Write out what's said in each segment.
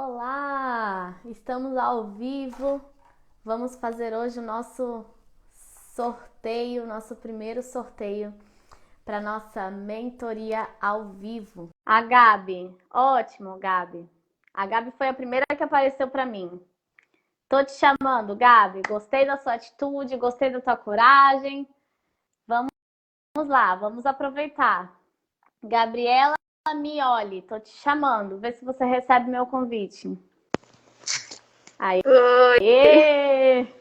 Olá, estamos ao vivo. Vamos fazer hoje o nosso sorteio, nosso primeiro sorteio para nossa mentoria ao vivo. A Gabi, ótimo, Gabi. A Gabi foi a primeira que apareceu para mim. Tô te chamando, Gabi. Gostei da sua atitude, gostei da tua coragem. Vamos lá, vamos aproveitar. Gabriela Mioli, tô te chamando. Vê se você recebe meu convite. Aí. Oi,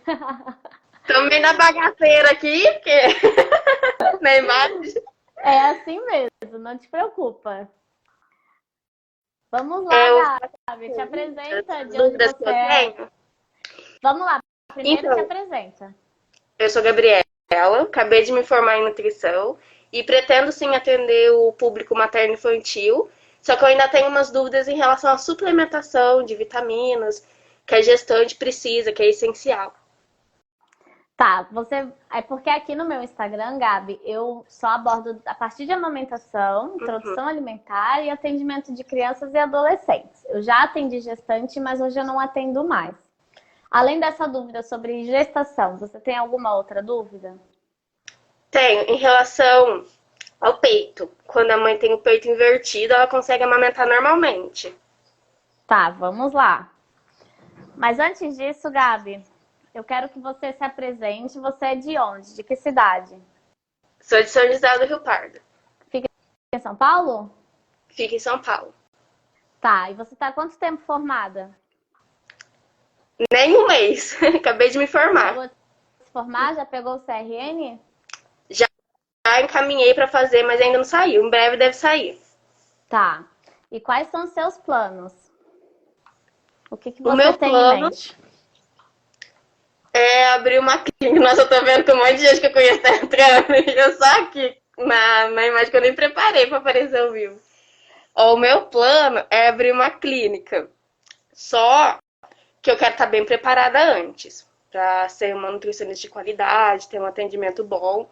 também na bagaceira aqui, porque na imagem. É assim mesmo, não te preocupa. Vamos É lá, Gabi, te apresenta as de onde dúvidas que você eu é. tenho. Vamos lá, primeiro te Então, apresenta. eu sou Gabriela, acabei de me formar em nutrição e pretendo sim atender o público materno infantil, só que eu ainda tenho umas dúvidas em relação à suplementação de vitaminas que a gestante precisa, que é essencial. Tá, é porque aqui no meu Instagram, Gabi, eu só abordo a partir de amamentação, Uhum. introdução alimentar e atendimento de crianças e adolescentes. Eu já atendi gestante, mas hoje eu não atendo mais. Além dessa dúvida sobre gestação, você tem alguma outra dúvida? Tenho, em relação ao peito. Quando a mãe tem o peito invertido, ela consegue amamentar normalmente. Tá, vamos lá. Mas antes disso, Gabi, eu quero que você se apresente. Você é de onde? De que cidade? Sou de São José do Rio Pardo. Fica em São Paulo? Fico em São Paulo. Tá, e você tá há quanto tempo formada? Nem um mês. Acabei de me formar. Acabou de se formar? Já pegou o CRN? Já encaminhei para fazer, mas ainda não saiu. Em breve deve sair. Tá. E quais são os seus planos? O que O você meu tem em plano mente? é abrir uma clínica. Nossa, eu tô vendo que um monte de gente que eu conheço tá entrando. E eu só aqui na imagem que eu nem preparei para aparecer ao vivo. Ó, o meu plano é abrir uma clínica. Só que eu quero estar bem preparada antes. Para ser uma nutricionista de qualidade, ter um atendimento bom.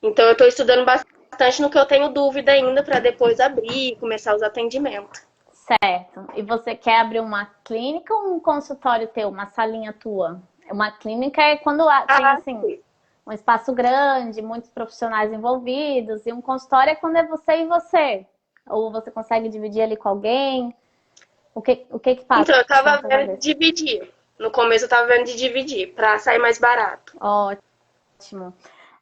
Então eu estou estudando bastante no que eu tenho dúvida ainda para depois abrir e começar os atendimentos. Certo. E você quer abrir uma clínica ou um consultório teu, uma salinha tua? Uma clínica é quando tem Ah, assim sim. um espaço grande, muitos profissionais envolvidos, e um consultório é quando é você e você. Ou você consegue dividir ali com alguém. O que passa Então eu na tava tua vendo de cabeça? dividir. No começo eu tava vendo de dividir para sair mais barato. Ótimo.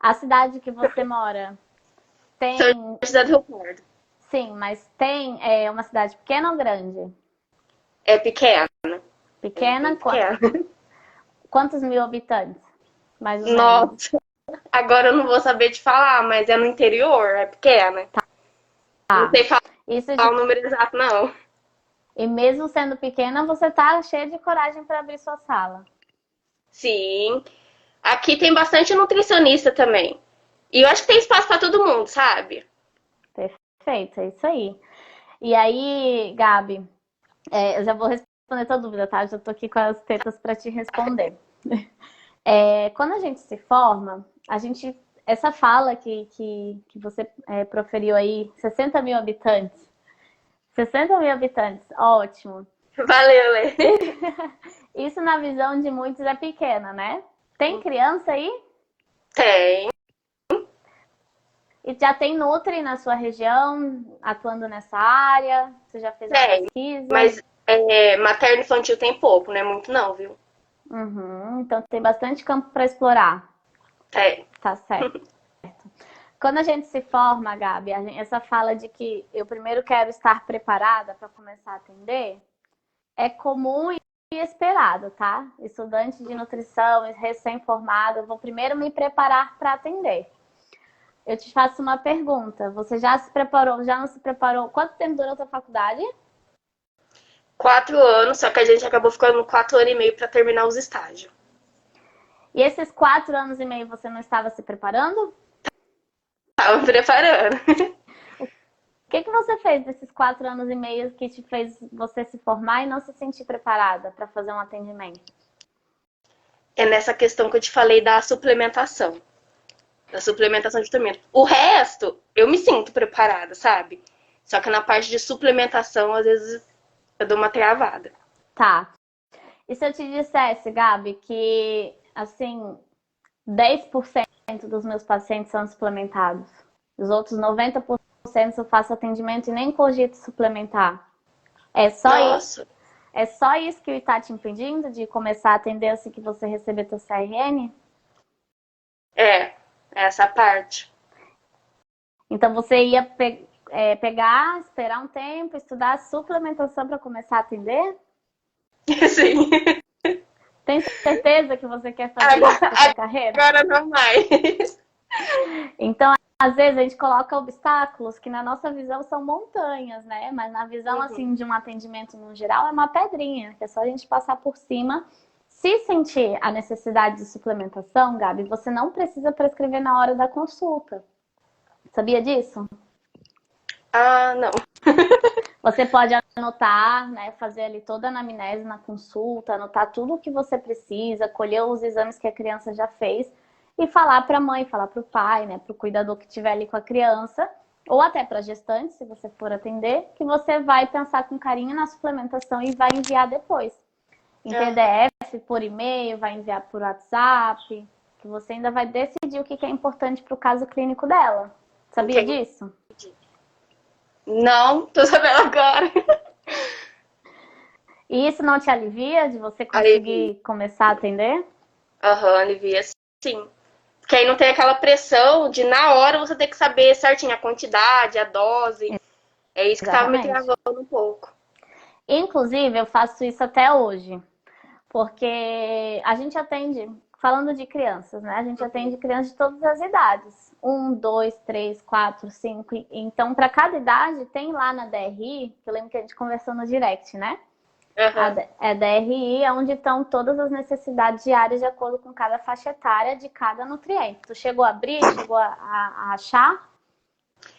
A cidade que você mora São tem, José do Rio Pardo. sim, mas tem uma cidade pequena ou grande? É pequena, é bem Pequena? pequena. Quantos mil habitantes? Mais ou menos. Nossa, agora eu não vou saber te falar, mas é no interior, é pequena. Não Tá. sei falar Isso o número exato, não. E mesmo sendo pequena, você tá cheia de coragem para abrir sua sala. Sim. Aqui tem bastante nutricionista também. E eu acho que tem espaço para todo mundo, sabe? Perfeito, é isso aí. E aí, Gabi, eu já vou responder tua dúvida, tá? Já tô aqui com as tetas para te responder. Quando a gente se forma, essa fala que você proferiu aí, 60 mil habitantes. 60 mil habitantes, ótimo. Valeu, Lê. Isso na visão de muitos é pequena, né? Tem criança aí? Tem, E já tem Nutri na sua região, atuando nessa área? Você já fez uma tem. pesquisa? Mas materno infantil tem pouco, não é muito não, viu? Uhum, então tem bastante campo para explorar. Tem. Tá certo. Quando a gente se forma, Gabi, essa fala de que eu primeiro quero estar preparada para começar a atender, é comum e esperado, tá? Estudante de nutrição, recém-formado, eu vou primeiro me preparar para atender. Eu te faço uma pergunta. Você já se preparou? Já não se preparou? Quanto tempo durou a sua faculdade? 4 anos, só que a gente acabou ficando 4 anos e meio para terminar os estágios. E esses 4 anos e meio você não estava se preparando? Tava preparando. O que você fez desses 4 anos e meio que te fez você se formar e não se sentir preparada para fazer um atendimento? É nessa questão que eu te falei da suplementação. Da suplementação de suplemento. O resto, eu me sinto preparada, sabe? Só que na parte de suplementação, às vezes, eu dou uma travada. Tá. E se eu te dissesse, Gabi, que, assim, 10% dos meus pacientes são suplementados. Os outros 90% eu faço atendimento e nem cogito suplementar. É só isso? Nossa, É só isso que está te impedindo de começar a atender assim que você receber teu CRN? essa parte. Então você ia pegar, esperar um tempo, estudar a suplementação para começar a atender? Sim. Tem certeza que você quer fazer isso para sua carreira? Agora não mais. Então, às vezes a gente coloca obstáculos que na nossa visão são montanhas, né? Mas na visão assim de um atendimento no geral é uma pedrinha, que é só a gente passar por cima. Se sentir a necessidade de suplementação, Gabi, você não precisa prescrever na hora da consulta. Sabia disso? Ah, não. Você pode anotar, né, fazer ali toda a anamnese na consulta, anotar tudo o que você precisa, colher os exames que a criança já fez e falar para a mãe, falar para o pai, né, para o cuidador que estiver ali com a criança, ou até para a gestante, se você for atender, que você vai pensar com carinho na suplementação e vai enviar depois. Em PDF, por e-mail, vai enviar por WhatsApp, que você ainda vai decidir o que é importante para o caso clínico dela. Sabia disso? Não, tô sabendo agora. E isso não te alivia de você conseguir começar a atender? Alivia sim. Porque aí não tem aquela pressão de na hora você ter que saber certinho a quantidade, a dose. É isso que tava me travando um pouco. Inclusive, eu faço isso até hoje. Porque a gente atende, falando de crianças, né? A gente atende crianças de todas as idades. 1, 2, 3, 4, 5. Então, para cada idade, tem lá na DRI, que eu lembro que a gente conversou no direct, né? A DRI é onde estão todas as necessidades diárias de acordo com cada faixa etária de cada nutriente. Tu chegou a abrir? Chegou a achar?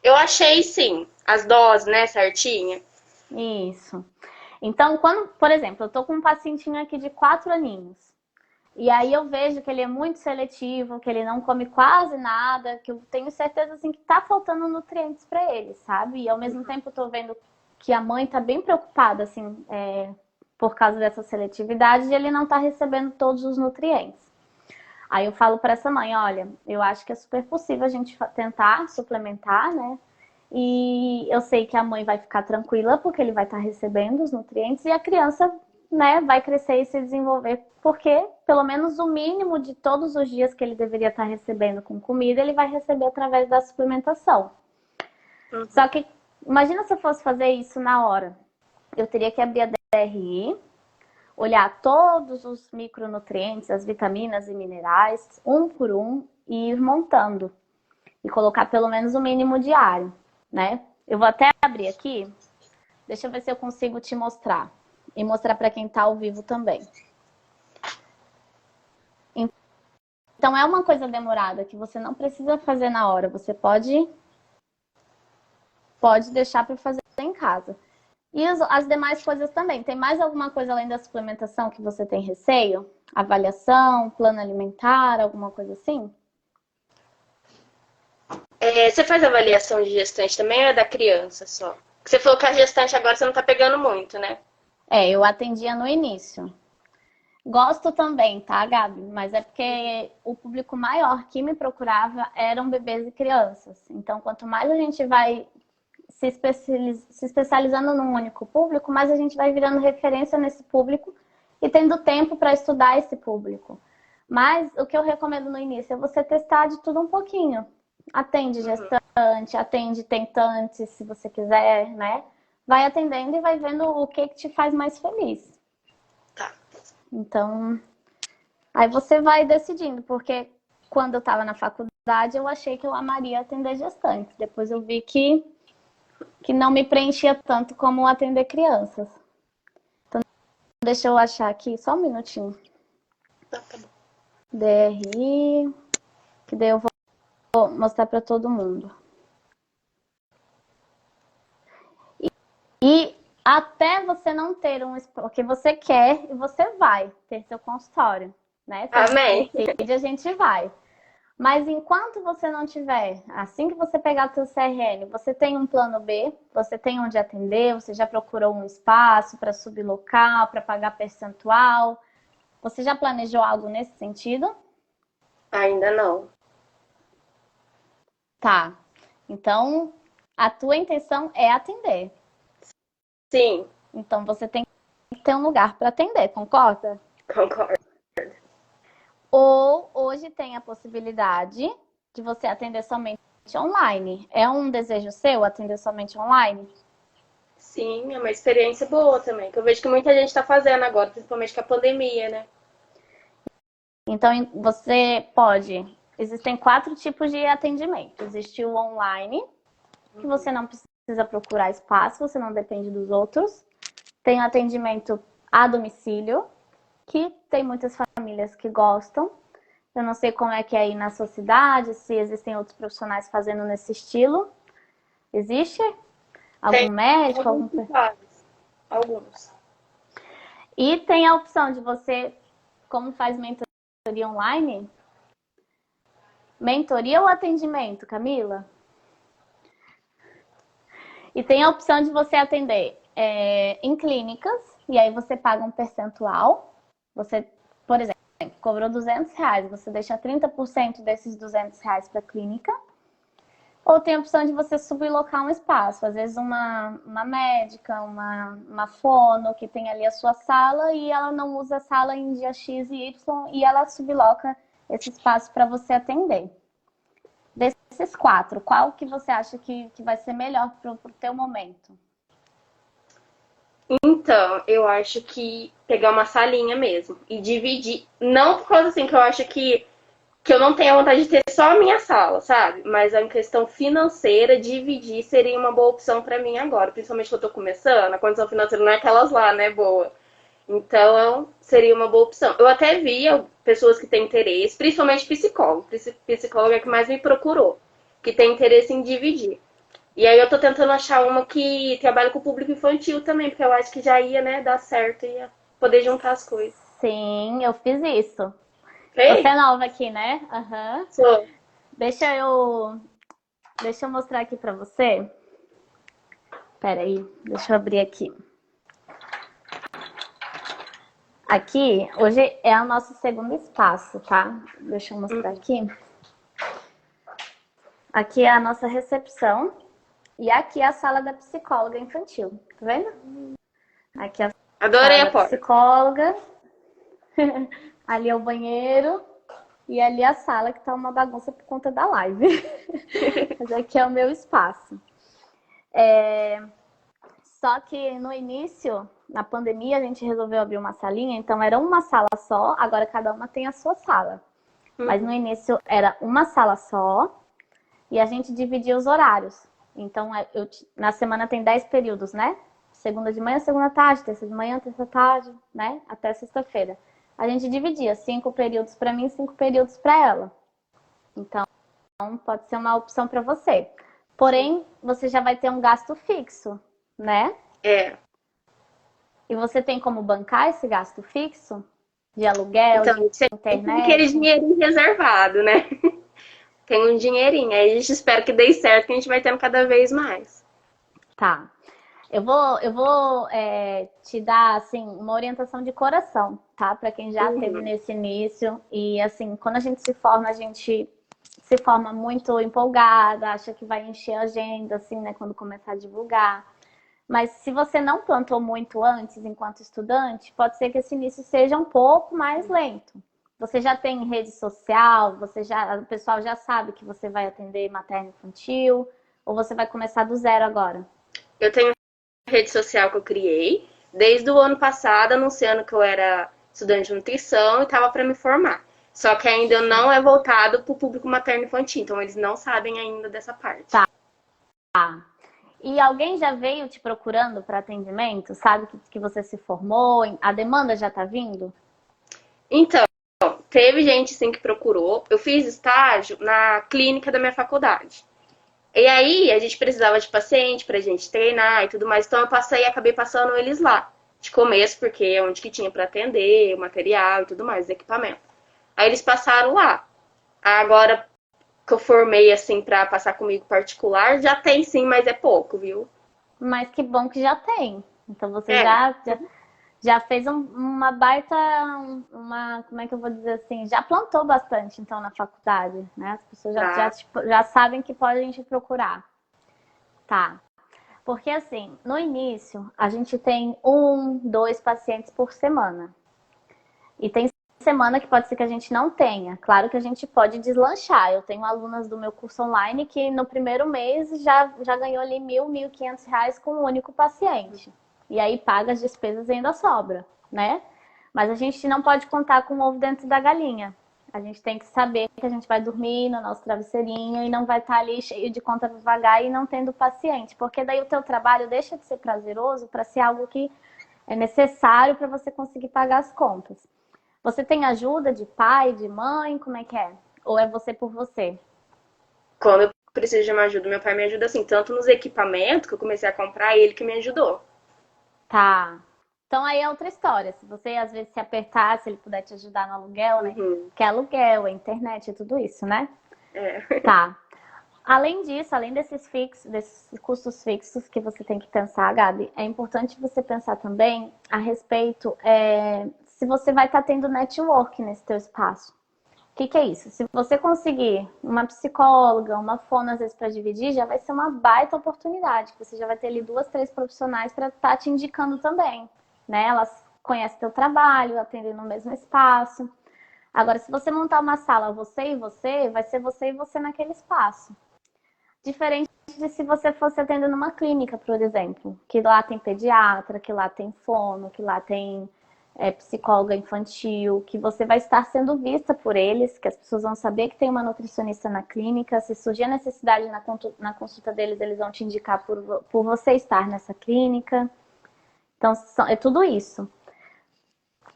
Eu achei sim, as doses, né, certinha. Isso. Então, quando, por exemplo, eu tô com um pacientinho aqui de 4 aninhos. E aí eu vejo que ele é muito seletivo, que ele não come quase nada, que eu tenho certeza assim que tá faltando nutrientes para ele, sabe? E ao mesmo tempo eu tô vendo que a mãe tá bem preocupada assim, por causa dessa seletividade e ele não tá recebendo todos os nutrientes. Aí eu falo para essa mãe, olha, eu acho que é super possível a gente tentar suplementar, né? E eu sei que a mãe vai ficar tranquila porque ele vai estar recebendo os nutrientes e a criança, né, vai crescer e se desenvolver porque pelo menos o mínimo de todos os dias que ele deveria estar recebendo com comida, ele vai receber através da suplementação. Só que imagina se eu fosse fazer isso na hora. Eu teria que abrir a DRI, olhar todos os micronutrientes, as vitaminas e minerais, um por um, e ir montando. E colocar pelo menos o mínimo diário, né? Eu vou até abrir aqui. Deixa eu ver se eu consigo te mostrar. E mostrar para quem está ao vivo também. Então, é uma coisa demorada que você não precisa fazer na hora. Você pode deixar para fazer em casa. E as demais coisas também. Tem mais alguma coisa além da suplementação que você tem receio? Avaliação, plano alimentar, alguma coisa assim? Você faz avaliação de gestante também ou é da criança só? Você falou que a gestante agora você não tá pegando muito, né? Eu atendia no início. Gosto também, tá, Gabi? Mas é porque o público maior que me procurava eram bebês e crianças. Então, quanto mais a gente vai se especializando num único público, mais a gente vai virando referência nesse público e tendo tempo para estudar esse público. Mas o que eu recomendo no início é você testar de tudo um pouquinho. Atende gestante, atende tentante, se você quiser, né? Vai atendendo e vai vendo o que te faz mais feliz. Tá. Então, aí você vai decidindo, porque quando eu estava na faculdade, eu achei que eu amaria atender gestantes. Depois eu vi que não me preenchia tanto como atender crianças. Então, deixa eu achar aqui, só um minutinho. Tá bom. DRI, que daí eu vou mostrar para todo mundo. E até você não ter o que você quer, e você vai ter seu consultório, né? Se Amém. a gente vai. Mas enquanto você não tiver, assim que você pegar seu CRN, você tem um plano B, você tem onde atender, você já procurou um espaço para subir local, para pagar percentual. Você já planejou algo nesse sentido? Ainda não. Tá. Então, a tua intenção é atender. Sim, Então, você tem que ter um lugar para atender, concorda? concordo. Ou hoje tem a possibilidade de você atender somente online. É um desejo seu atender somente online? Sim, é uma experiência boa também, que eu vejo que muita gente está fazendo agora, principalmente com a pandemia, né? Então, você pode. Existem 4 tipos de atendimento. Existe o online, que você não precisa procurar espaço, você não depende dos outros. Tem o atendimento a domicílio, que tem muitas famílias que gostam. Eu não sei como é que é aí na sua cidade, se existem outros profissionais fazendo nesse estilo. Existe? Algum Tem médico? alguns. E tem a opção de você, como faz mentoria online, mentoria ou atendimento, Camila? E tem a opção de você atender em clínicas, e aí você paga um percentual. Você, por exemplo, cobrou R$ 200, você deixa 30% desses R$ 200 para a clínica. Ou tem a opção de você sublocar um espaço, às vezes uma médica, uma fono que tem ali a sua sala e ela não usa a sala em dia X e Y e ela subloca esse espaço para você atender. Desses 4, qual que você acha que vai ser melhor para o teu momento? Então, eu acho que pegar uma salinha mesmo e dividir. Não por causa assim que eu acho que eu não tenho vontade de ter só a minha sala, sabe? Mas a questão financeira, dividir seria uma boa opção para mim agora. Principalmente que eu tô começando, a condição financeira não é aquelas lá, né, boa. Então, seria uma boa opção. Eu até via pessoas que têm interesse, principalmente psicólogo. Psicólogo é que mais me procurou, que tem interesse em dividir. E aí eu tô tentando achar uma que trabalha com o público infantil também, porque eu acho que já ia, né, dar certo, ia poder juntar as coisas. Sim, eu fiz isso. Você Ei, é nova aqui, né? Aham. sou. Deixa eu mostrar aqui para você. Pera aí, deixa eu abrir aqui. Aqui, hoje é o nosso segundo espaço, tá? Deixa eu mostrar aqui. Aqui é a nossa recepção e aqui é a sala da psicóloga infantil, tá vendo? Aqui é a Adorei sala a da porta. psicóloga, ali é o banheiro e ali é a sala que tá uma bagunça por conta da live. Mas aqui é o meu espaço. Só que no início, na pandemia, a gente resolveu abrir uma salinha, então era uma sala só, agora cada uma tem a sua sala. Mas no início era uma sala só e a gente dividia os horários. Então, na semana tem 10 períodos, né? Segunda de manhã, segunda à tarde, terça de manhã, terça à tarde, né? Até sexta-feira. A gente dividia 5 períodos para mim e 5 períodos para ela. Então, pode ser uma opção para você. Porém, você já vai ter um gasto fixo, né? É. E você tem como bancar esse gasto fixo? De aluguel, Então, de você tem aquele internet? dinheirinho reservado, né? Tem um dinheirinho. Aí a gente espera que dê certo, que a gente vai tendo cada vez mais. Tá. Eu vou te dar, assim, uma orientação de coração, tá? Para quem já teve nesse início. E, assim, quando a gente se forma muito empolgada, acha que vai encher a agenda, assim, né? Quando começar a divulgar. Mas se você não plantou muito antes, enquanto estudante, pode ser que esse início seja um pouco mais lento. Você já tem rede social, o pessoal já sabe que você vai atender materno infantil, ou você vai começar do zero agora? Eu tenho rede social que eu criei desde o ano passado, anunciando que eu era estudante de nutrição e estava para me formar. Só que ainda não é voltado para o público materno infantil, então eles não sabem ainda dessa parte. Tá. E alguém já veio te procurando para atendimento? Sabe que você se formou? A demanda já está vindo? Então, teve gente sim que procurou. Eu fiz estágio na clínica da minha faculdade. E aí a gente precisava de paciente pra gente treinar e tudo mais. Então eu acabei passando eles lá. De começo, porque é onde que tinha para atender, o material e tudo mais, o equipamento. Aí eles passaram lá. Agora, que eu formei, assim, pra passar comigo particular, já tem sim, mas é pouco, viu? Mas que bom que já tem. Então você É, já fez uma baita, como é que eu vou dizer assim, já plantou bastante então na faculdade, né? As pessoas já. tipo, já sabem que podem te procurar. Tá. Porque assim, no início, a gente tem 1, 2 pacientes por semana. E tem semana que pode ser que a gente não tenha. Claro que a gente pode deslanchar. Eu tenho alunas do meu curso online que no primeiro mês já ganhou ali R$ 1.000, R$ 1.500 com um único paciente. E aí paga as despesas e ainda sobra, né? Mas a gente não pode contar com o ovo dentro da galinha. A gente tem que saber que a gente vai dormir no nosso travesseirinho e não vai estar ali cheio de conta pra pagar e não tendo paciente. Porque daí o teu trabalho deixa de ser prazeroso para ser algo que é necessário para você conseguir pagar as contas. Você tem ajuda de pai, de mãe? Como é que é? Ou é você por você? Quando eu preciso de uma ajuda, meu pai me ajuda, assim, tanto nos equipamentos que eu comecei a comprar, ele que me ajudou. Tá. Então aí é outra história. Se você às vezes se apertar, se ele puder te ajudar no aluguel, né? Uhum. Que é aluguel, é internet, é tudo isso, né? É. Tá. Além disso, além desses custos fixos que você tem que pensar, Gabi, é importante você pensar também a respeito se você vai estar tendo network nesse teu espaço. O que é isso? Se você conseguir uma psicóloga, uma fono, às vezes, para dividir, já vai ser uma baita oportunidade. Você já vai ter ali 2, 3 profissionais para estar te indicando também, né? Elas conhecem teu trabalho, atendem no mesmo espaço. Agora, se você montar uma sala, você e você, vai ser você e você naquele espaço. Diferente de se você fosse atender numa clínica, por exemplo, que lá tem pediatra, que lá tem fono, que lá tem psicóloga infantil, que você vai estar sendo vista por eles, que as pessoas vão saber que tem uma nutricionista na clínica. Se surgir a necessidade na consulta deles, eles vão te indicar por você estar nessa clínica. Então, é tudo isso.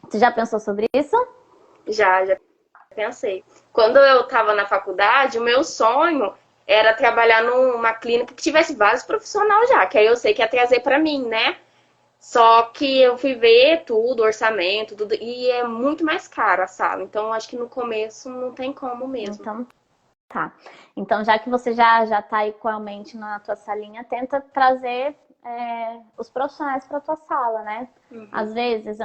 Você já pensou sobre isso? Já pensei. Quando eu estava na faculdade, o meu sonho era trabalhar numa clínica que tivesse base profissional já, que aí eu sei que ia trazer para mim, né? Só que eu fui ver tudo, orçamento, tudo, e é muito mais caro a sala. Então, acho que no começo não tem como mesmo. Então, tá. Então, já que você já está igualmente na tua salinha, tenta trazer os profissionais para tua sala, né? Uhum. Às vezes,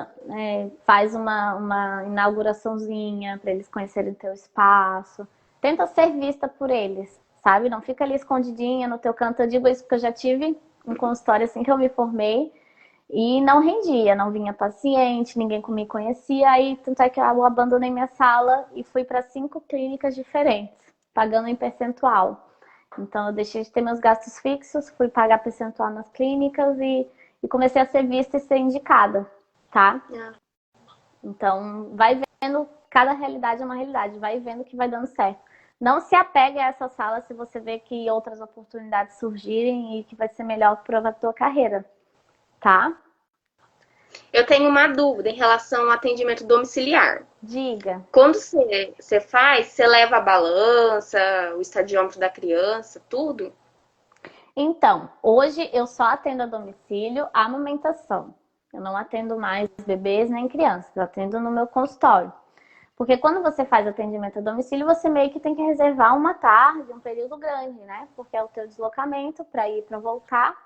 faz uma inauguraçãozinha para eles conhecerem o teu espaço. Tenta ser vista por eles, sabe? Não fica ali escondidinha no teu canto. Eu digo isso porque eu já tive um consultório assim que eu me formei e não rendia, não vinha paciente, ninguém me conhecia. Aí, tanto é que eu abandonei minha sala e fui para 5 clínicas diferentes, pagando em percentual. Então, eu deixei de ter meus gastos fixos, fui pagar percentual nas clínicas e comecei a ser vista e ser indicada, tá? Então, vai vendo, cada realidade é uma realidade, vai vendo que vai dando certo. Não se apegue a essa sala se você vê que outras oportunidades surgirem e que vai ser melhor para a tua carreira, tá? Eu tenho uma dúvida em relação ao atendimento domiciliar. Diga. Quando você faz, você leva a balança, o estadiômetro da criança, tudo? Então, hoje eu só atendo a domicílio a amamentação. Eu não atendo mais bebês nem crianças, eu atendo no meu consultório. Porque quando você faz atendimento a domicílio, você meio que tem que reservar uma tarde, um período grande, né? Porque é o teu deslocamento para ir, para voltar.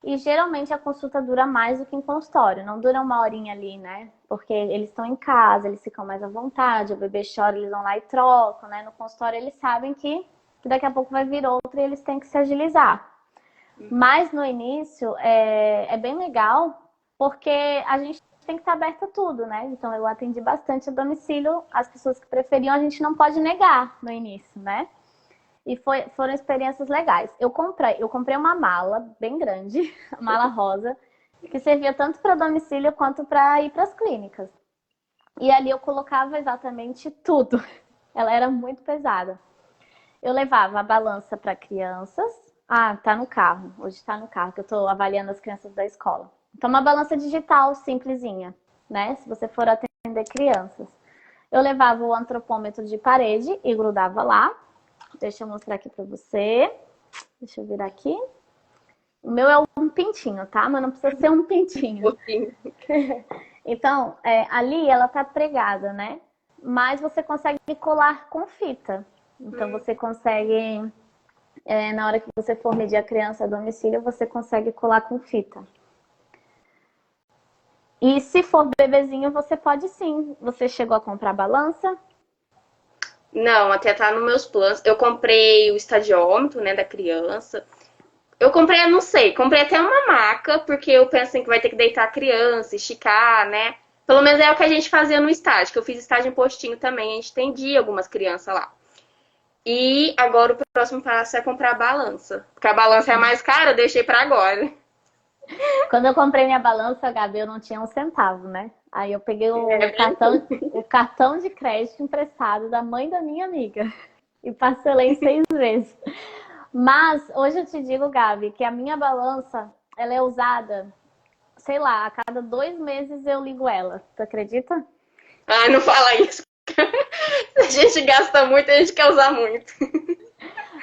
E geralmente a consulta dura mais do que em consultório, não dura uma horinha ali, né? Porque eles estão em casa, eles ficam mais à vontade, o bebê chora, eles vão lá e trocam, né? No consultório eles sabem que daqui a pouco vai vir outro e eles têm que se agilizar. Mas no início é bem legal, porque a gente tem que estar aberto a tudo, né? Então eu atendi bastante a domicílio, as pessoas que preferiam a gente não pode negar no início, né? E foram experiências legais. Eu comprei uma mala bem grande, mala rosa, que servia tanto para domicílio quanto para ir para as clínicas. E ali eu colocava exatamente tudo. Ela era muito pesada. Eu levava a balança para crianças. Ah, tá no carro. Hoje tá no carro, que eu tô avaliando as crianças da escola. Então, uma balança digital simplesinha, né? Se você for atender crianças. Eu levava o antropômetro de parede e grudava lá. Deixa eu mostrar aqui pra você. Deixa eu virar aqui. O meu é um pintinho, tá? Mas não precisa ser um pintinho. Então, ali ela tá pregada, né? Mas você consegue colar com fita. Então você consegue, na hora que você for medir a criança a domicílio, você consegue colar com fita. E se for bebezinho, você pode sim. Você chegou a comprar balança? Não, até tá nos meus planos. Eu comprei o estadiômetro, né, da criança. Eu comprei, eu não sei, comprei até uma maca, porque eu penso que vai ter que deitar a criança, esticar, né? Pelo menos é o que a gente fazia no estágio, que eu fiz estágio em postinho também, a gente atendia algumas crianças lá. E agora o próximo passo é comprar a balança. Porque a balança é a mais cara, eu deixei pra agora. Quando eu comprei minha balança, Gabi, eu não tinha um centavo, né? Aí eu peguei o cartão de crédito emprestado da mãe da minha amiga e parcelei em 6 vezes. Mas hoje eu te digo, Gabi, que a minha balança, ela é usada, sei lá, a cada 2 meses eu ligo ela. Tu acredita? Ai, não fala isso. A gente gasta muito, a gente quer usar muito.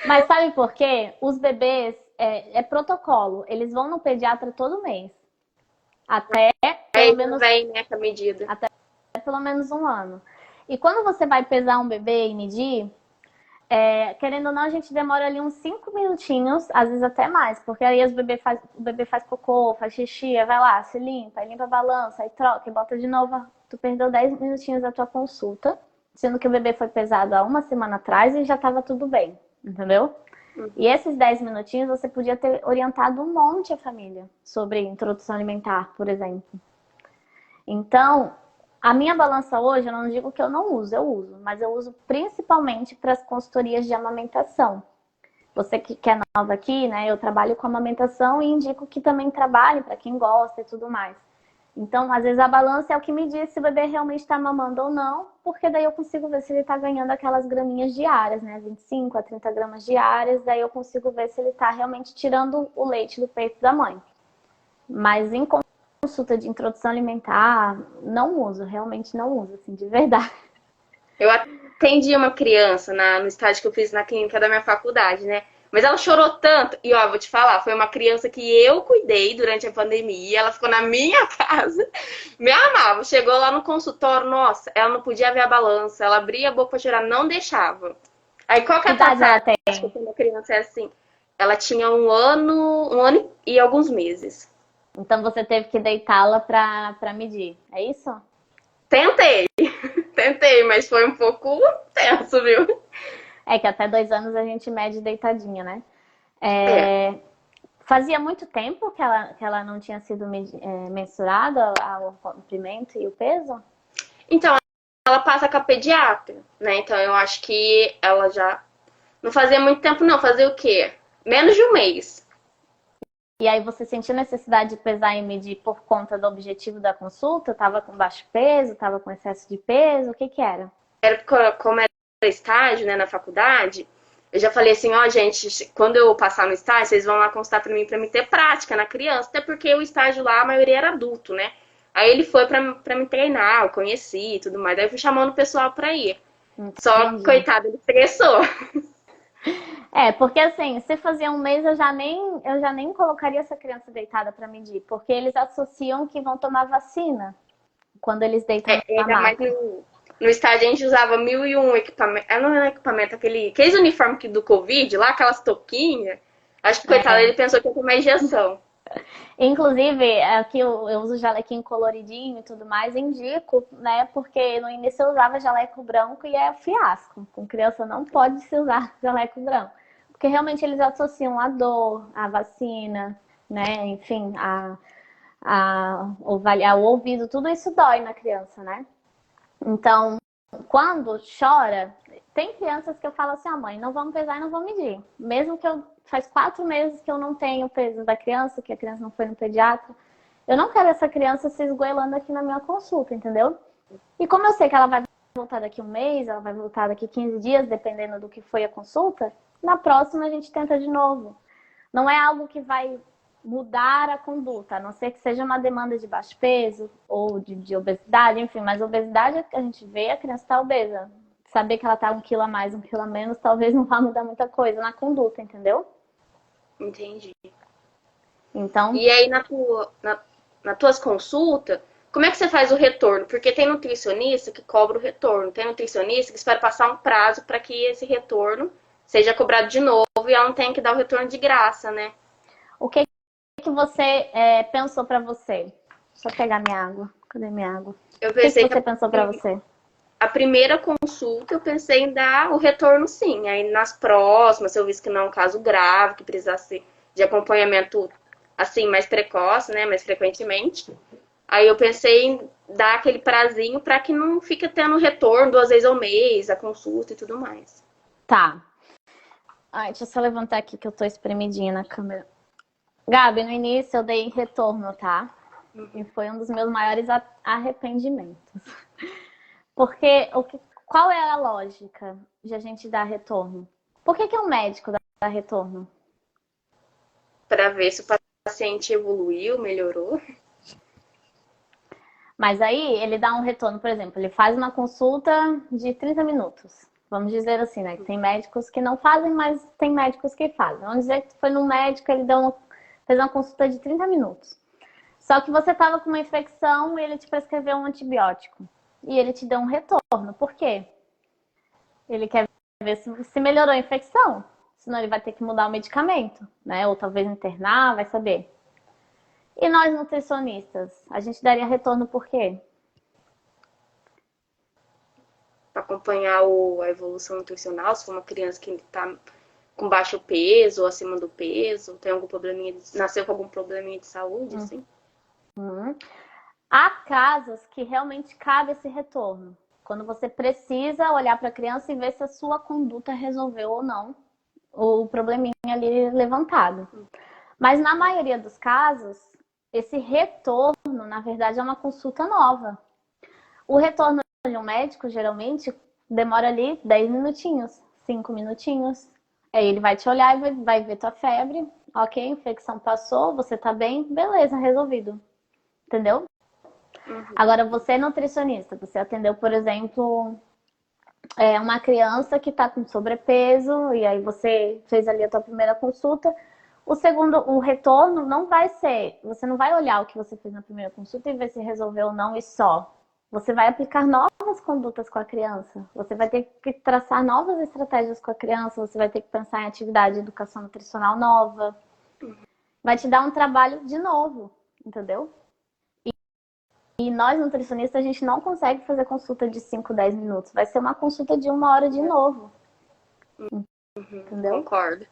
Mas sabe por quê? Os bebês, é protocolo, eles vão no pediatra todo mês. Até Aí pelo menos vem, né, com a medida. pelo menos 1 ano. E quando você vai pesar um bebê e medir, querendo ou não, a gente demora ali uns 5 minutinhos, às vezes até mais, porque aí o bebê faz cocô, faz xixi, aí vai lá, se limpa, aí limpa a balança, aí troca e bota de novo. Tu perdeu 10 minutinhos da tua consulta, sendo que o bebê foi pesado há 1 semana atrás e já estava tudo bem, entendeu? E esses 10 minutinhos você podia ter orientado um monte a família sobre introdução alimentar, por exemplo. Então, a minha balança hoje, eu não digo que eu não uso, eu uso, mas eu uso principalmente para as consultorias de amamentação. Você que é nova aqui, né? Eu trabalho com amamentação e indico que também trabalhe para quem gosta e tudo mais. Então, às vezes a balança é o que me diz se o bebê realmente está mamando ou não, porque daí eu consigo ver se ele está ganhando aquelas graminhas diárias, né? 25 a 30 gramas diárias, daí eu consigo ver se ele está realmente tirando o leite do peito da mãe. Mas em consulta de introdução alimentar, não uso, realmente não uso, assim, de verdade. Eu atendi uma criança no estágio que eu fiz na clínica da minha faculdade, né? Mas ela chorou tanto. E ó, vou te falar, foi uma criança que eu cuidei durante a pandemia. Ela ficou na minha casa, me amava. Chegou lá no consultório, nossa, ela não podia ver a balança. Ela abria a boca pra chorar, não deixava. Aí qual que Que é a idade ela passagem? tem? Acho que quando a criança é assim. Ela tinha 1 ano e alguns meses. Então você teve que deitá-la para medir, é isso? Tentei, tentei, mas foi um pouco tenso, viu? É que até 2 anos a gente mede deitadinha, né? É. Fazia muito tempo que ela não tinha sido mensurada o comprimento e o peso? Então, ela passa com a pediatra, né? Então eu acho que ela já não fazia muito tempo, não. Fazia o quê? Menos de um mês. E aí você sentiu necessidade de pesar e medir por conta do objetivo da consulta? Tava com baixo peso? Tava com excesso de peso? O que que era? Como era estágio, né, na faculdade, eu já falei assim, ó, gente, quando eu passar no estágio, vocês vão lá constar pra me ter prática na criança, até porque o estágio lá, a maioria era adulto, né? Aí ele foi pra me treinar, eu conheci e tudo mais. Aí eu fui chamando o pessoal pra ir. Só, Entendi. coitado, ele estressou. Porque assim, se fazia 1 mês, eu já nem colocaria essa criança deitada para medir, porque eles associam que vão tomar vacina quando eles deitam na Ainda mais maca. no estágio a gente usava 1001 equipamento. Não é equipamento, aqueles uniformes do Covid lá, aquelas touquinhas. Acho que, coitado, ele pensou que ia tomar injeção. Inclusive, aqui eu uso jalequinho coloridinho e tudo mais, indico, né? Porque no início eu usava jaleco branco e é fiasco. Com criança não pode se usar jaleco branco. Porque realmente eles associam a dor, a vacina, né? Enfim, ao ouvido, tudo isso dói na criança, né? Então, quando chora, tem crianças que eu falo assim, mãe, não vamos pesar e não vamos medir. Mesmo que faz 4 meses que eu não tenho o peso da criança, que a criança não foi no pediatra, eu não quero essa criança se esgoelando aqui na minha consulta, entendeu? E como eu sei que ela vai voltar daqui 1 mês, ela vai voltar daqui 15 dias, dependendo do que foi a consulta, na próxima a gente tenta de novo. Não é algo que vai mudar a conduta, a não ser que seja uma demanda de baixo peso ou de obesidade, enfim, mas obesidade a gente vê, a criança está obesa. Saber que ela está 1 quilo a mais, 1 quilo a menos, talvez não vá mudar muita coisa na conduta, entendeu? Entendi. Então, E aí, nas tuas consultas, como é que você faz o retorno? Porque tem nutricionista que cobra o retorno, tem nutricionista que espera passar um prazo para que esse retorno seja cobrado de novo e ela não tem que dar o retorno de graça, né? O que que você pensou para você? Deixa eu pegar minha água. Cadê minha água? Eu O que pensei que você pensou para você? a primeira consulta eu pensei em dar o retorno sim. Aí nas próximas, se eu visse que não é um caso grave, que precisasse de acompanhamento assim mais precoce, né, mais frequentemente. Aí eu pensei em dar aquele prazinho para que não fique tendo retorno 2 vezes ao mês, a consulta e tudo mais. Tá. Ai, deixa eu só levantar aqui que eu tô espremidinha na câmera. Gabi, no início eu dei retorno, tá? E foi um dos meus maiores arrependimentos. Porque qual é a lógica de a gente dar retorno? Por que um médico dá retorno? Para ver se o paciente evoluiu, melhorou. Mas aí ele dá um retorno, por exemplo, ele faz uma consulta de 30 minutos. Vamos dizer assim, né? Tem médicos que não fazem, mas tem médicos que fazem. Vamos dizer que foi num médico, ele fez uma consulta de 30 minutos. Só que você estava com uma infecção e ele te prescreveu um antibiótico. E ele te deu um retorno. Por quê? Ele quer ver se melhorou a infecção. Senão ele vai ter que mudar o medicamento, né? Ou talvez internar, vai saber. E nós nutricionistas, a gente daria retorno por quê? Para acompanhar a evolução nutricional, se for uma criança que está com baixo peso ou acima do peso, tem algum probleminha, nasceu com algum probleminha de saúde, assim. Há casos que realmente cabe esse retorno. Quando você precisa olhar para a criança e ver se a sua conduta resolveu ou não o probleminha ali levantado. Mas na maioria dos casos, esse retorno, na verdade, é uma consulta nova. O retorno de um médico, geralmente, demora ali 10 minutinhos, 5 minutinhos. Aí ele vai te olhar e vai ver tua febre. Ok, a infecção passou, você tá bem, beleza, resolvido. Entendeu? Agora, você é nutricionista, você atendeu, por exemplo, uma criança que está com sobrepeso, e aí você fez ali a tua primeira consulta. O retorno não vai ser, você não vai olhar o que você fez na primeira consulta e ver se resolveu ou não e só. Você vai aplicar novas condutas com a criança. Você vai ter que traçar novas estratégias com a criança. Você vai ter que pensar em atividade de educação nutricional nova. Vai te dar um trabalho de novo, entendeu? E nós, nutricionistas, a gente não consegue fazer consulta de 5, 10 minutos. Vai ser uma consulta de 1 hora de novo. Entendeu? Concordo.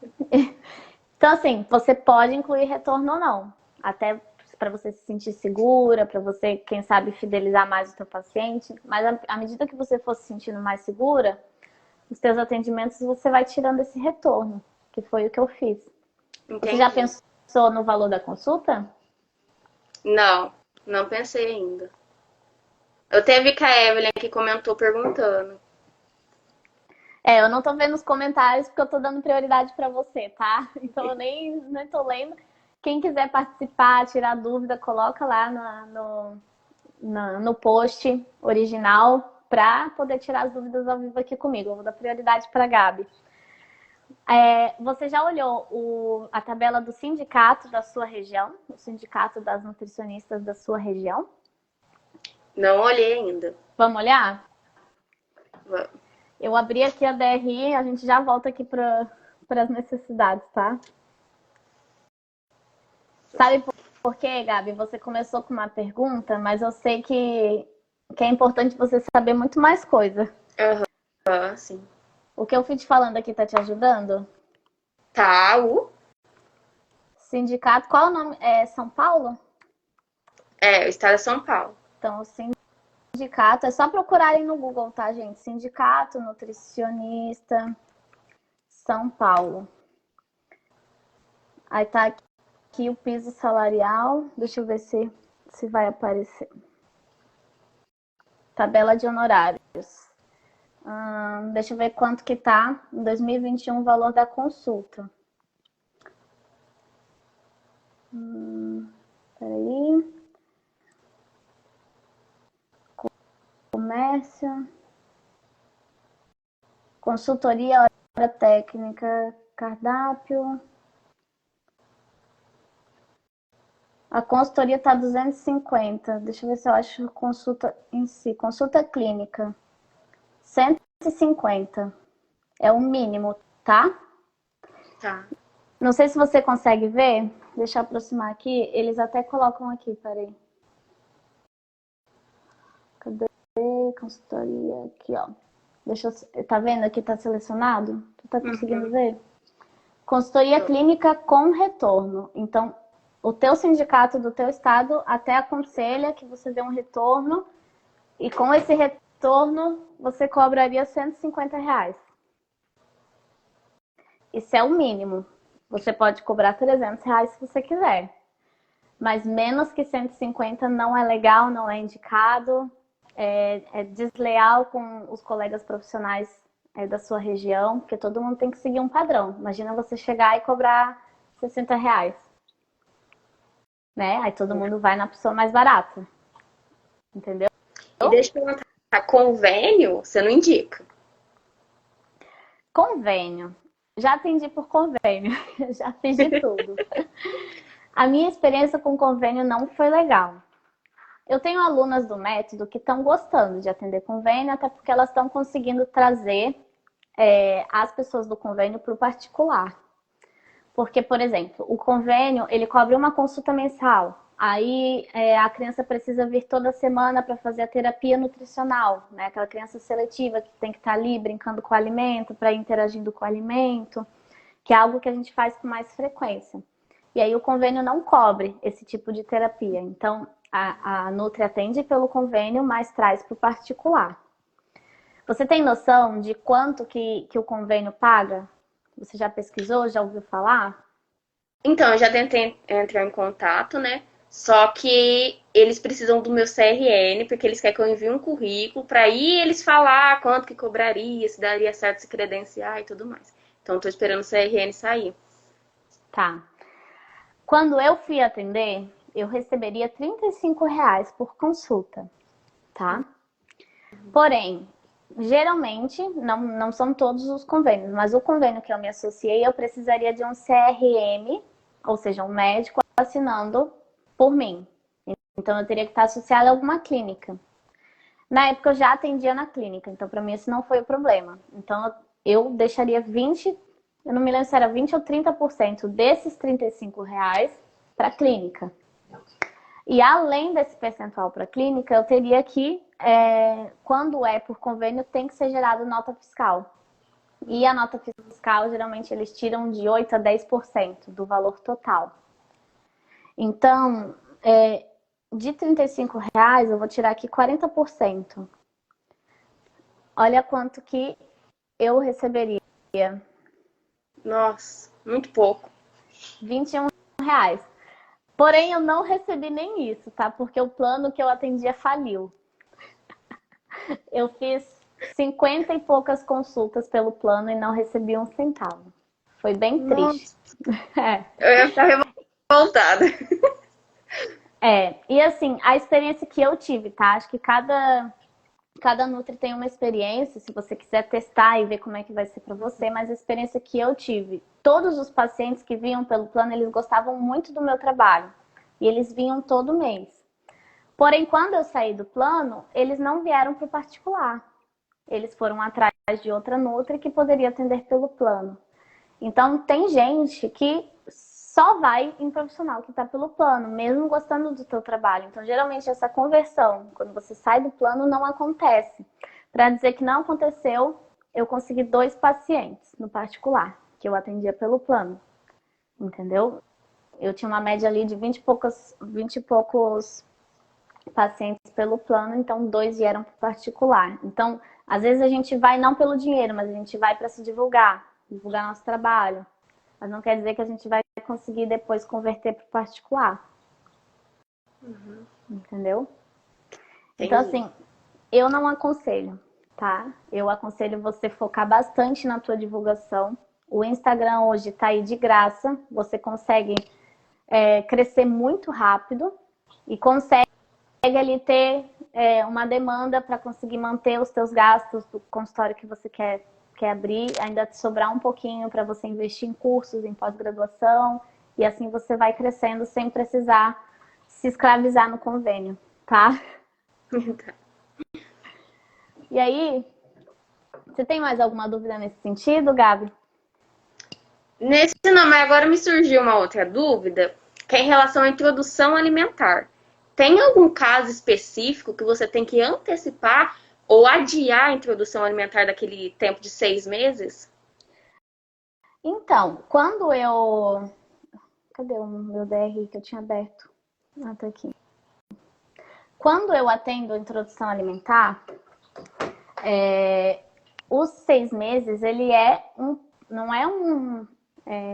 Então, assim, você pode incluir retorno ou não. Até para você se sentir segura, para você, quem sabe, fidelizar mais o seu paciente. Mas à medida que você for se sentindo mais segura, os seus atendimentos você vai tirando esse retorno, que foi o que eu fiz. Entendi. Você já pensou no valor da consulta? Não, não pensei ainda. Eu até vi que a Evelyn que comentou perguntando. Eu não tô vendo os comentários porque eu tô dando prioridade para você, tá? Então eu nem tô lendo. Quem quiser participar, tirar dúvida, coloca lá no post original para poder tirar as dúvidas ao vivo aqui comigo. Eu vou dar prioridade para a Gabi. Você já olhou a tabela do sindicato da sua região? O sindicato das nutricionistas da sua região? Não olhei ainda. Vamos olhar? Vamos. Eu abri aqui a DRI, a gente já volta aqui para as necessidades, tá? Sabe por quê, Gabi? Você começou com uma pergunta, mas eu sei que é importante você saber muito mais coisa. Sim. O que eu fui te falando aqui tá te ajudando? Tá, Sindicato, qual é o nome? É São Paulo? o estado é São Paulo. Então, o sindicato, é só procurarem no Google, tá, gente? Sindicato Nutricionista São Paulo. Aí tá aqui o piso salarial. Deixa eu ver se vai aparecer. Tabela de honorários. Deixa eu ver quanto que tá em 2021 o valor da consulta. Peraí. Comércio. Consultoria, hora técnica, cardápio. A consultoria tá 250. Deixa eu ver se eu acho consulta em si. Consulta clínica. 150. É o mínimo, tá? Tá. Não sei se você consegue ver. Deixa eu aproximar aqui. Eles até colocam aqui, peraí. Cadê? Consultoria. Aqui, ó. Deixa eu... Tá vendo aqui? Tá selecionado? Tu tá conseguindo ver? Consultoria clínica com retorno. Então, o teu sindicato do teu estado até aconselha que você dê um retorno e com esse retorno você cobraria R$ 150. Isso é o mínimo. Você pode cobrar R$ 300 se você quiser. Mas menos que 150 não é legal, não é indicado. É desleal com os colegas profissionais da sua região, porque todo mundo tem que seguir um padrão. Imagina você chegar e cobrar R$ 60. Né? Aí todo mundo vai na pessoa mais barata. Entendeu? E deixa eu perguntar, convênio você não indica? Convênio. Já atendi por convênio. Já fiz de tudo. A minha experiência com convênio não foi legal. Eu tenho alunas do método que estão gostando de atender convênio, até porque elas estão conseguindo trazer as pessoas do convênio para o particular. Porque, por exemplo, o convênio, ele cobre uma consulta mensal. Aí a criança precisa vir toda semana para fazer a terapia nutricional, né? Aquela criança seletiva que tem que estar ali brincando com o alimento, para ir interagindo com o alimento, que é algo que a gente faz com mais frequência. E aí o convênio não cobre esse tipo de terapia. Então, a Nutri atende pelo convênio, mas traz para o particular. Você tem noção de quanto que o convênio paga? Você já pesquisou? Já ouviu falar? Então, eu já tentei entrar em contato, né? Só que eles precisam do meu CRN, porque eles querem que eu envie um currículo para aí eles falar quanto que cobraria, se daria certo se credenciar e tudo mais. Então, tô esperando o CRN sair. Tá. Quando eu fui atender, eu receberia R$ 35 por consulta, tá? Porém, geralmente, não são todos os convênios, mas o convênio que eu me associei, eu precisaria de um CRM, ou seja, um médico assinando por mim. Então, eu teria que estar associada a alguma clínica. Na época, eu já atendia na clínica, então, para mim, esse não foi o problema. Então, eu deixaria 20, eu não me lembro se era 20 ou 30% desses R$ 35 para a clínica. E além desse percentual para a clínica, eu teria que, quando é por convênio, tem que ser gerado nota fiscal. E a nota fiscal, geralmente, eles tiram de 8% a 10% do valor total. Então, de R$ 35, eu vou tirar aqui 40%. Olha quanto que eu receberia. Nossa, muito pouco. R$ 21. Porém, eu não recebi nem isso, tá? Porque o plano que eu atendia faliu. Eu fiz 50 e poucas consultas pelo plano e não recebi um centavo. Foi bem triste. Eu ia ficar revoltada. E assim, a experiência que eu tive, tá? Acho que cada Nutri tem uma experiência, se você quiser testar e ver como é que vai ser para você, mas a experiência que eu tive, todos os pacientes que vinham pelo plano, eles gostavam muito do meu trabalho. E eles vinham todo mês. Porém, quando eu saí do plano, eles não vieram para o particular. Eles foram atrás de outra Nutri que poderia atender pelo plano. Então, tem gente que só vai em profissional que está pelo plano, mesmo gostando do teu trabalho. Então, geralmente, essa conversão, quando você sai do plano, não acontece. Para dizer que não aconteceu, eu consegui 2 pacientes no particular, que eu atendia pelo plano. Entendeu? Eu tinha uma média ali de 20 e poucos pacientes pelo plano, então 2 vieram para o particular. Então, às vezes a gente vai não pelo dinheiro, mas a gente vai para se divulgar nosso trabalho. Mas não quer dizer que a gente vai conseguir depois converter para o particular. Entendeu? Entendi. Então, assim, eu não aconselho, tá? Eu aconselho você focar bastante na tua divulgação. O Instagram hoje tá aí de graça. Você consegue crescer muito rápido e consegue ali ter uma demanda para conseguir manter os teus gastos do consultório que você quer abrir, ainda te sobrar um pouquinho para você investir em cursos, em pós-graduação, e assim você vai crescendo sem precisar se escravizar no convênio, tá? E aí, você tem mais alguma dúvida nesse sentido, Gabi? Nesse não, mas agora me surgiu uma outra dúvida, que é em relação à introdução alimentar. Tem algum caso específico que você tem que antecipar ou adiar a introdução alimentar daquele tempo de 6 meses? Então, quando eu... Cadê o meu DRI que eu tinha aberto? Ah, tá aqui. Quando eu atendo a introdução alimentar, os 6 meses, ele não é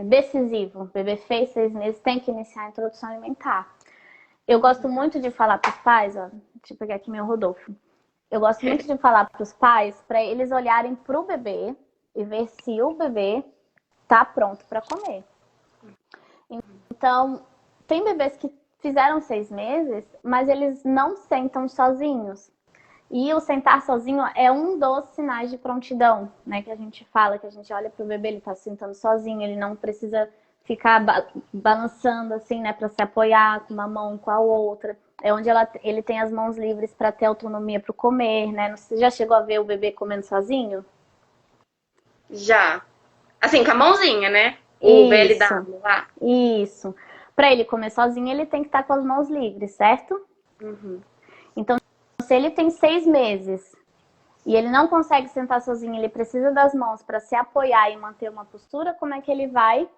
decisivo. O bebê fez 6 meses, tem que iniciar a introdução alimentar. Eu gosto muito de falar para os pais, ó, deixa eu pegar aqui meu Rodolfo. Eu gosto muito de falar para os pais, para eles olharem para o bebê e ver se o bebê tá pronto para comer. Então, tem bebês que fizeram 6 meses, mas eles não sentam sozinhos. E o sentar sozinho é um dos sinais de prontidão, né? Que a gente fala, que a gente olha pro bebê, ele tá sentando sozinho, ele não precisa ficar balançando assim, né? Para se apoiar com uma mão com a outra. É onde ele tem as mãos livres para ter autonomia para comer, né? Você já chegou a ver o bebê comendo sozinho? Já. Assim, com a mãozinha, né? O VLW lá. Isso. Para ele comer sozinho, ele tem que estar com as mãos livres, certo? Uhum. Então, se ele tem 6 meses e ele não consegue sentar sozinho, ele precisa das mãos para se apoiar e manter uma postura, como é que ele vai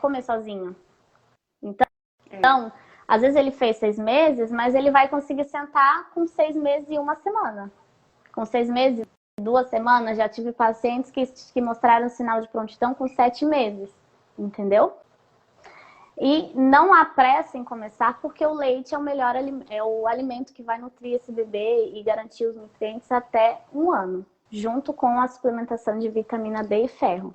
comer sozinho? Então, às vezes ele fez 6 meses, mas ele vai conseguir sentar com 6 meses e uma semana. Com 6 meses e 2 semanas, já tive pacientes que mostraram sinal de prontidão com 7 meses, entendeu? E não há pressa em começar, porque o leite é o alimento que vai nutrir esse bebê e garantir os nutrientes até 1 ano, junto com a suplementação de vitamina D e ferro,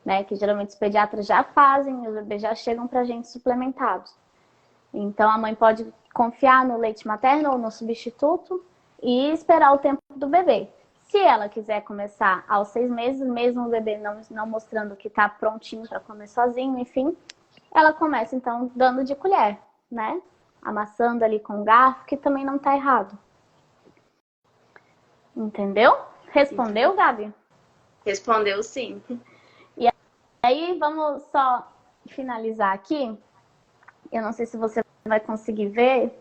né? Que geralmente os pediatras já fazem e os bebês já chegam pra gente suplementados. Então a mãe pode confiar no leite materno ou no substituto e esperar o tempo do bebê. Se ela quiser começar aos 6 meses, mesmo o bebê não mostrando que está prontinho para comer sozinho, enfim, ela começa, então, dando de colher, né? Amassando ali com garfo, que também não tá errado. Entendeu? Respondeu, Gabi? Respondeu sim. E aí, vamos só finalizar aqui. Eu não sei se você vai conseguir ver.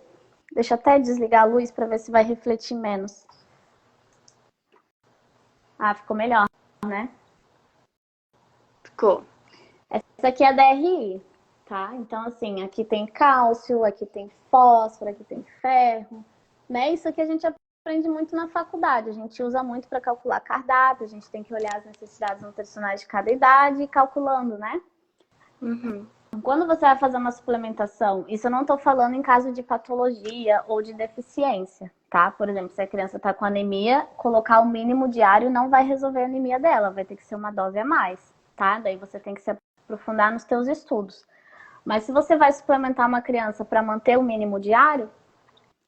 Deixa eu até desligar a luz para ver se vai refletir menos. Ah, ficou melhor, né? Ficou. Essa aqui é a DRI. Tá? Então, assim, aqui tem cálcio, aqui tem fósforo, aqui tem ferro, né? Isso aqui a gente aprende muito na faculdade, a gente usa muito para calcular cardápio, a gente tem que olhar as necessidades nutricionais de cada idade e ir calculando, né? Uhum. Quando você vai fazer uma suplementação, isso eu não estou falando em caso de patologia ou de deficiência, tá? Por exemplo, se a criança está com anemia, colocar o mínimo diário não vai resolver a anemia dela, vai ter que ser uma dose a mais, tá? Daí você tem que se aprofundar nos teus estudos. Mas se você vai suplementar uma criança para manter o mínimo diário,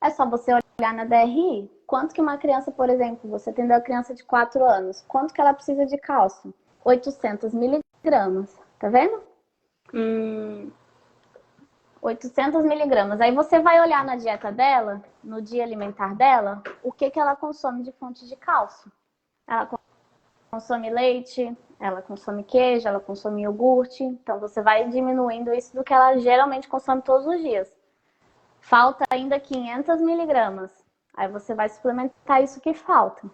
é só você olhar na DRI. Quanto que uma criança, por exemplo, você tem uma criança de 4 anos, quanto que ela precisa de cálcio? 800 miligramas, tá vendo? 800 miligramas. Aí você vai olhar na dieta dela, no dia alimentar dela, o que ela consome de fonte de cálcio. Ela consome leite, ela consome queijo, ela consome iogurte. Então, você vai diminuindo isso do que ela geralmente consome todos os dias. Falta ainda 500 miligramas. Aí você vai suplementar isso que falta.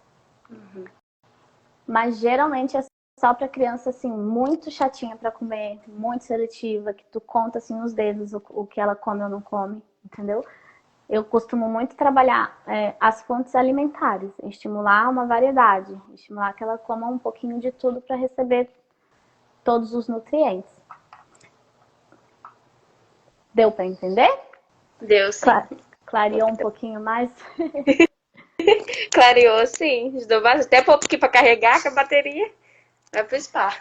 Uhum. Mas, geralmente, é só para criança, assim, muito chatinha para comer, muito seletiva, que tu conta, assim, nos dedos o que ela come ou não come, entendeu? Eu costumo muito trabalhar as fontes alimentares, estimular uma variedade, estimular que ela coma um pouquinho de tudo para receber todos os nutrientes. Deu para entender? Deu sim. Clareou um pouquinho mais? Clareou sim. Ajudou bastante. Até pouco aqui para carregar com a bateria. Vai pro spa.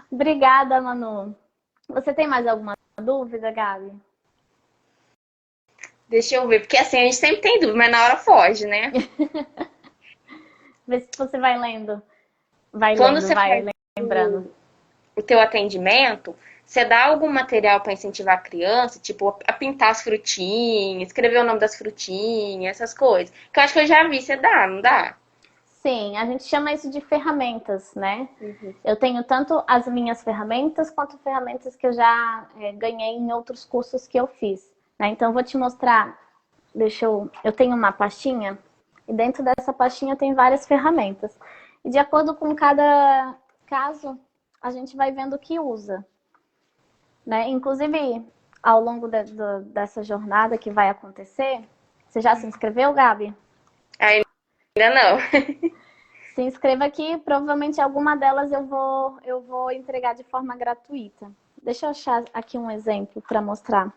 Obrigada, Manu. Você tem mais alguma dúvida, Gabi? Deixa eu ver, porque assim a gente sempre tem dúvida, mas na hora foge, né? Vê se você vai lendo. Vai Quando lendo, você vai faz lembrando. o teu atendimento, Você dá algum material para incentivar a criança, tipo, a pintar as frutinhas, escrever o nome das frutinhas, essas coisas? Que eu acho que eu já vi, você dá, não dá? Sim, a gente chama isso de ferramentas, né? Uhum. Eu tenho tanto as minhas ferramentas quanto ferramentas que eu já ganhei em outros cursos que eu fiz, né? Então, eu vou te mostrar. Eu tenho uma pastinha e dentro dessa pastinha tem várias ferramentas. E de acordo com cada caso, a gente vai vendo o que usa, né? Inclusive, ao longo dessa jornada que vai acontecer, você já se inscreveu, Gabi? Ainda não. Se inscreva aqui, provavelmente alguma delas eu vou entregar de forma gratuita. Deixa eu achar aqui um exemplo para mostrar.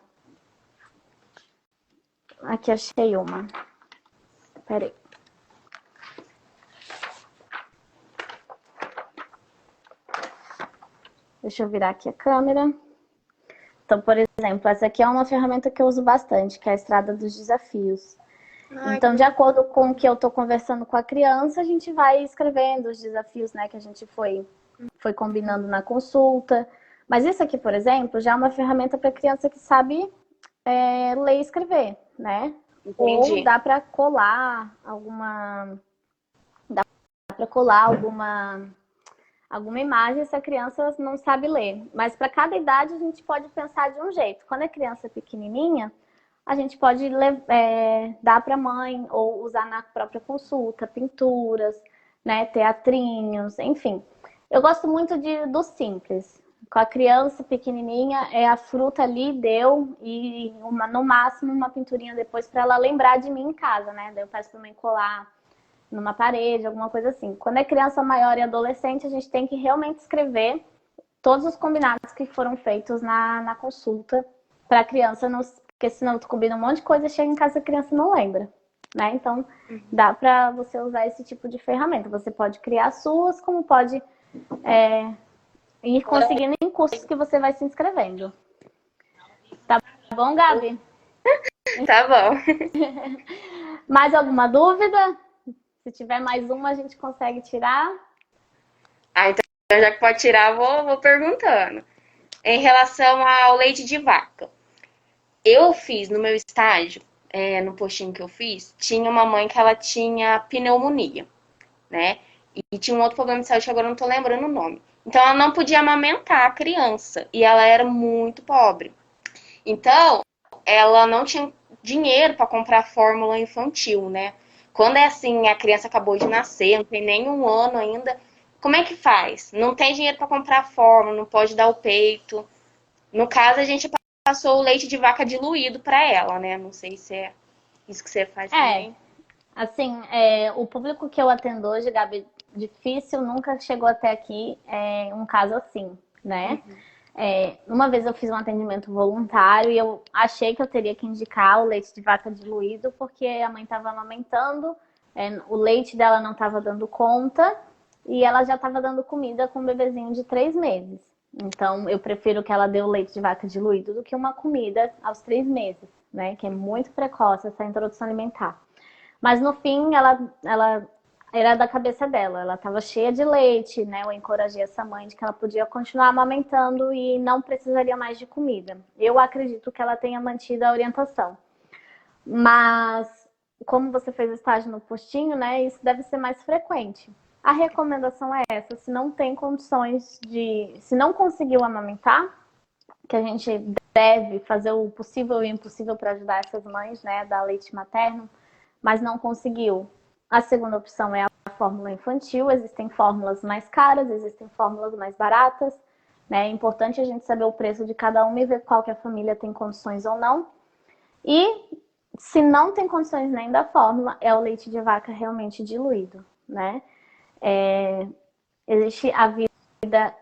Aqui achei uma. Peraí. Deixa eu virar aqui a câmera. Então, por exemplo, essa aqui é uma ferramenta que eu uso bastante, que é a Estrada dos Desafios. Então, de acordo com o que eu estou conversando com a criança, a gente vai escrevendo os desafios, né, que a gente foi combinando na consulta. Mas isso aqui, por exemplo, já é uma ferramenta para criança que sabe ler e escrever, né? Entendi. Ou dá para colar alguma imagem se a criança não sabe ler. Mas para cada idade a gente pode pensar de um jeito. Quando é criança pequenininha, a gente pode dar para a mãe ou usar na própria consulta, pinturas, né, teatrinhos, enfim. Eu gosto muito do simples. Com a criança pequenininha, a fruta ali deu e no máximo uma pinturinha depois para ela lembrar de mim em casa, né? Daí eu peço para mãe colar numa parede, alguma coisa assim. Quando é criança maior e adolescente, a gente tem que realmente escrever todos os combinados que foram feitos na consulta para a criança não. Porque senão tu combina um monte de coisa, chega em casa e a criança não lembra, né? Então, dá para você usar esse tipo de ferramenta. Você pode criar as suas, como pode ir conseguindo em cursos que você vai se inscrevendo. Tá bom, Gabi? Tá bom. Mais alguma dúvida? Se tiver mais uma, a gente consegue tirar. Então já que pode tirar, vou perguntando. Em relação ao leite de vaca. Eu fiz no meu estágio, no postinho que eu fiz, tinha uma mãe que ela tinha pneumonia, né? E tinha um outro problema de saúde que agora eu não tô lembrando o nome. Então ela não podia amamentar a criança e ela era muito pobre. Então ela não tinha dinheiro para comprar fórmula infantil, né? Quando é assim, a criança acabou de nascer, não tem nem um ano ainda, como é que faz? Não tem dinheiro para comprar fórmula, não pode dar o peito. No caso, a gente passou o leite de vaca diluído para ela, né? Não sei se é isso que você faz também. Assim, o público que eu atendo hoje, Gabi, difícil, nunca chegou até aqui um caso assim, né? Uma vez eu fiz um atendimento voluntário e eu achei que eu teria que indicar o leite de vaca diluído porque a mãe estava amamentando, o leite dela não estava dando conta e ela já estava dando comida com um bebezinho de 3 meses. Então, eu prefiro que ela dê o leite de vaca diluído do que uma comida aos 3 meses, né? Que é muito precoce essa introdução alimentar. Mas no fim, ela era da cabeça dela. Ela estava cheia de leite, né? Eu encorajei essa mãe de que ela podia continuar amamentando e não precisaria mais de comida. Eu acredito que ela tenha mantido a orientação. Mas, como você fez estágio no postinho, né? Isso deve ser mais frequente. A recomendação é essa: se não tem condições se não conseguiu amamentar, que a gente deve fazer o possível e o impossível para ajudar essas mães, né? Dar leite materno, mas não conseguiu. A segunda opção é a fórmula infantil. Existem fórmulas mais caras, existem fórmulas mais baratas, né? É importante a gente saber o preço de cada uma e ver qual que a família tem condições ou não. E se não tem condições nem da fórmula, é o leite de vaca realmente diluído, né? Existe a vida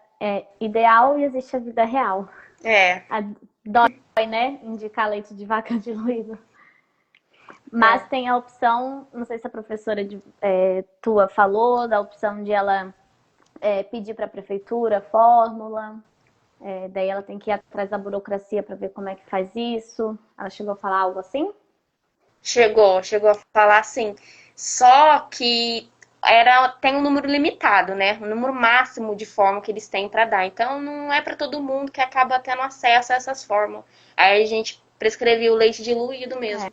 ideal e existe a vida real. Dói, né? Indicar leite de vaca diluído. Mas tem a opção, não sei se a professora tua falou, da opção de ela pedir para a prefeitura fórmula. Daí ela tem que ir atrás da burocracia para ver como é que faz isso. Ela chegou a falar algo assim? Chegou a falar assim. Só que tem um número limitado, né? Um número máximo de fórmula que eles têm para dar. Então, não é para todo mundo que acaba tendo acesso a essas fórmulas. Aí a gente prescrevia o leite diluído mesmo.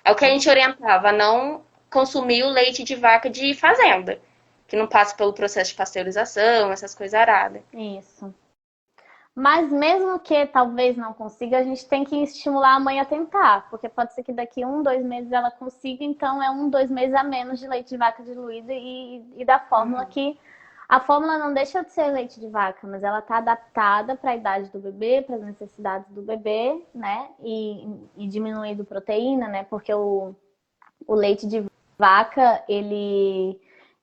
É o que a gente orientava, não consumir o leite de vaca de fazenda, que não passa pelo processo de pasteurização, essas coisas aradas. Isso. Mas mesmo que talvez não consiga, a gente tem que estimular a mãe a tentar, porque pode ser que daqui 1, 2 meses ela consiga, então é 1, 2 meses a menos de leite de vaca diluído e da fórmula que a fórmula não deixa de ser leite de vaca, mas ela está adaptada para a idade do bebê, para as necessidades do bebê, né? E diminuindo proteína, né? Porque o leite de vaca, ele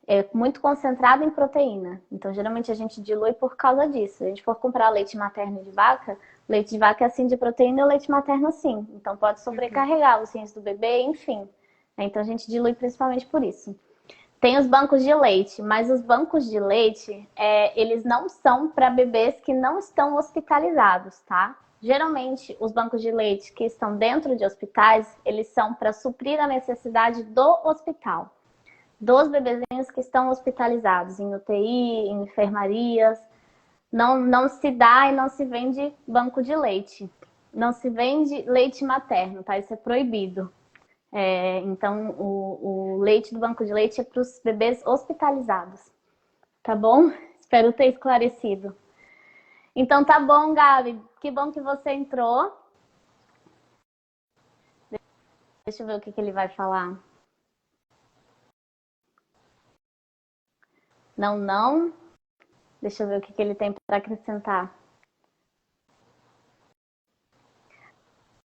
é muito concentrado em proteína. Então, geralmente a gente dilui por causa disso. Se a gente for comprar leite materno de vaca, leite de vaca é assim de proteína e o leite materno assim. Então, pode sobrecarregar os rins do bebê, enfim. Então, a gente dilui principalmente por isso. Tem os bancos de leite, mas os bancos de leite, eles não são para bebês que não estão hospitalizados, tá? Geralmente, os bancos de leite que estão dentro de hospitais, eles são para suprir a necessidade do hospital. Dos bebezinhos que estão hospitalizados em UTI, em enfermarias. Não se dá e não se vende banco de leite. Não se vende leite materno, tá? Isso é proibido. Então, o leite do banco de leite é para os bebês hospitalizados. Tá bom? Espero ter esclarecido. Então, tá bom, Gabi. Que bom que você entrou. Deixa eu ver o que ele vai falar. Não. Deixa eu ver o que ele tem para acrescentar.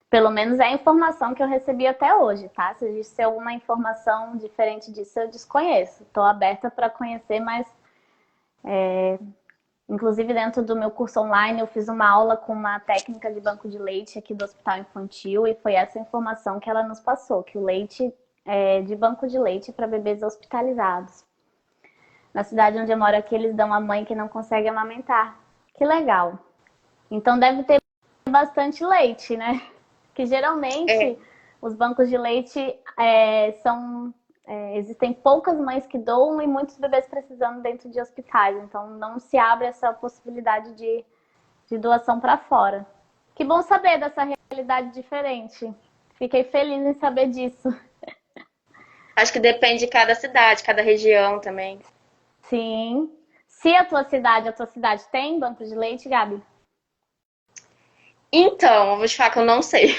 Pelo menos é a informação que eu recebi até hoje, tá? Se existe alguma informação diferente disso, eu desconheço. Estou aberta para conhecer, mas... Inclusive, dentro do meu curso online, eu fiz uma aula com uma técnica de banco de leite aqui do Hospital Infantil e foi essa informação que ela nos passou, que o leite é de banco de leite para bebês hospitalizados. Na cidade onde eu moro aqui, eles dão a mãe que não consegue amamentar. Que legal. Então, deve ter bastante leite, né? Que geralmente os bancos de leite existem poucas mães que doam e muitos bebês precisando dentro de hospitais. Então, não se abre essa possibilidade de doação para fora. Que bom saber dessa realidade diferente. Fiquei feliz em saber disso. Acho que depende de cada cidade, cada região também. Sim. Se a tua cidade tem banco de leite, Gabi? Então, eu vou te falar que eu não sei.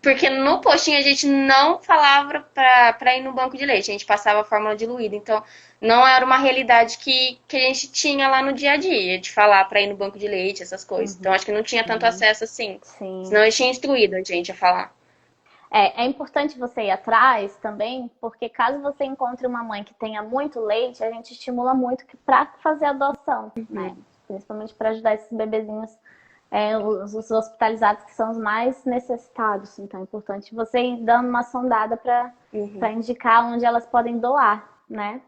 Porque no postinho a gente não falava pra ir no banco de leite, a gente passava a fórmula diluída. Então, não era uma realidade que a gente tinha lá no dia a dia, de falar pra ir no banco de leite, essas coisas. Então, acho que não tinha tanto acesso assim. Sim. Senão eles tinham instruído a gente a falar. É importante você ir atrás também, porque caso você encontre uma mãe que tenha muito leite, a gente estimula muito para fazer a adoção, né? Principalmente para ajudar esses bebezinhos, os hospitalizados, que são os mais necessitados. Então é importante você ir dando uma sondada para indicar onde elas podem doar, né?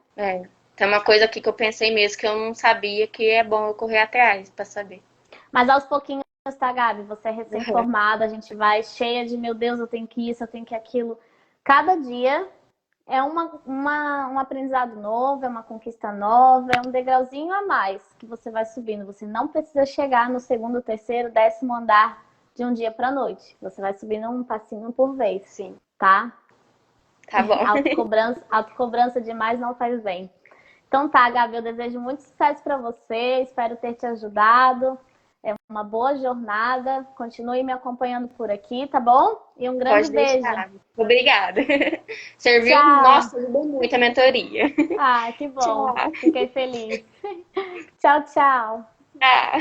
Tem uma coisa aqui que eu pensei mesmo que eu não sabia, que é bom eu correr atrás para saber. Mas aos pouquinhos, tá, Gabi? Você é recém-formada, a gente vai cheia de, meu Deus, eu tenho que isso, eu tenho que aquilo. Cada dia é um aprendizado novo, é uma conquista nova, é um degrauzinho a mais que você vai subindo. Você não precisa chegar no 2º, 3º, 10º andar de um dia para noite. Você vai subindo um passinho por vez, Sim. Tá? Tá bom. Autocobrança demais não faz bem. Então tá, Gabi, eu desejo muito sucesso para você, espero ter te ajudado. É uma boa jornada. Continue me acompanhando por aqui, tá bom? E um grande beijo. Obrigada. Serviu, Tchau. Nossa, ajudou muito a mentoria. Ah, que bom. Tchau. Fiquei feliz. Tchau, tchau. Ah.